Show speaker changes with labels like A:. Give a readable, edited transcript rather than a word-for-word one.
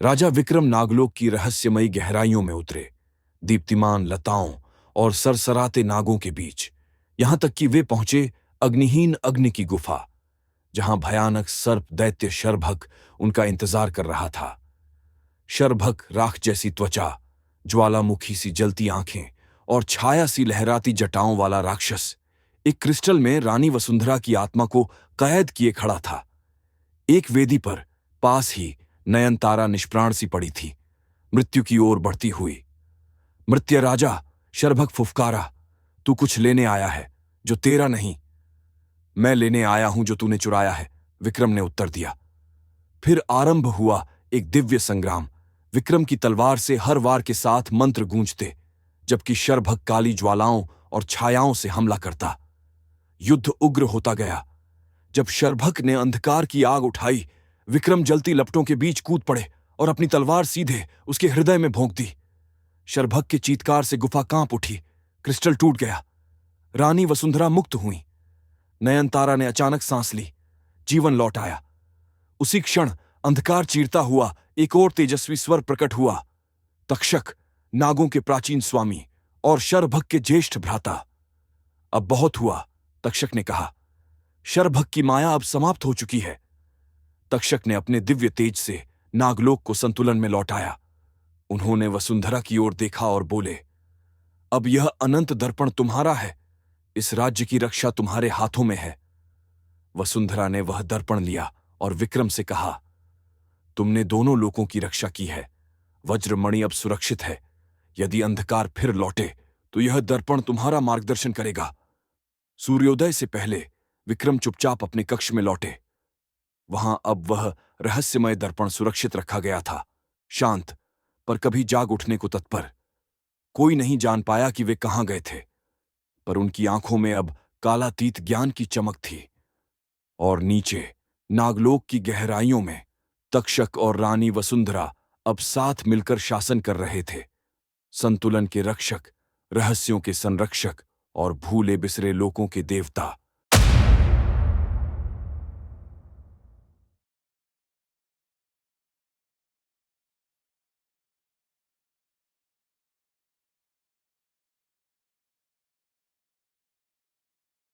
A: राजा विक्रम नागलोक की रहस्यमयी गहराइयों में उतरे, दीप्तिमान लताओं और सरसराते नागों के बीच, यहां तक कि वे पहुंचे अग्निहीन अग्नि की गुफा, जहां भयानक सर्प दैत्य शरभक उनका इंतजार कर रहा था। शरभक राख जैसी त्वचा, ज्वालामुखी सी जलती आंखें और छाया सी लहराती जटाओं वाला राक्षस एक क्रिस्टल में रानी वसुंधरा की आत्मा को कैद किए खड़ा था। एक वेदी पर पास ही नयनतारा निष्प्राण सी पड़ी थी, मृत्यु की ओर बढ़ती हुई। मृत्य राजा, शरभक फुफकारा, तू कुछ लेने आया है जो तेरा नहीं। मैं लेने आया हूं जो तूने चुराया है, विक्रम ने उत्तर दिया। फिर आरंभ हुआ एक दिव्य संग्राम। विक्रम की तलवार से हर वार के साथ मंत्र गूंजते, जबकि शरभक काली ज्वालाओं और छायाओं से हमला करता। युद्ध उग्र होता गया। जब शरभक ने अंधकार की आग उठाई, विक्रम जलती लपटों के बीच कूद पड़े और अपनी तलवार सीधे उसके हृदय में भोंक दी। शरभक के चीत्कार से गुफा कांप उठी, क्रिस्टल टूट गया। रानी वसुंधरा मुक्त हुई। नयनतारा ने अचानक सांस ली, जीवन लौट आया। उसी क्षण अंधकार चीरता हुआ एक और तेजस्वी स्वर प्रकट हुआ। तक्षक, नागों के प्राचीन स्वामी और शरभक के ज्येष्ठ भ्राता। अब बहुत हुआ, तक्षक ने कहा। शरभक की माया अब समाप्त हो चुकी है। तक्षक ने अपने दिव्य तेज से नागलोक को संतुलन में लौटाया। उन्होंने वसुंधरा की ओर देखा और बोले, अब यह अनंत दर्पण तुम्हारा है। इस राज्य की रक्षा तुम्हारे हाथों में है। वसुंधरा ने वह दर्पण लिया और विक्रम से कहा, तुमने दोनों लोकों की रक्षा की है। वज्रमणि अब सुरक्षित है। यदि अंधकार फिर लौटे तो यह दर्पण तुम्हारा मार्गदर्शन करेगा। सूर्योदय से पहले विक्रम चुपचाप अपने कक्ष में लौटे। वहां अब वह रहस्यमय दर्पण सुरक्षित रखा गया था, शांत पर कभी जाग उठने को तत्पर। कोई नहीं जान पाया कि वे कहां गए थे, पर उनकी आंखों में अब कालातीत ज्ञान की चमक थी। और नीचे नागलोक की गहराइयों में तक्षक और रानी वसुंधरा अब साथ मिलकर शासन कर रहे थे, संतुलन के रक्षक, रहस्यों के संरक्षक और भूले बिसरे लोकों के देवता।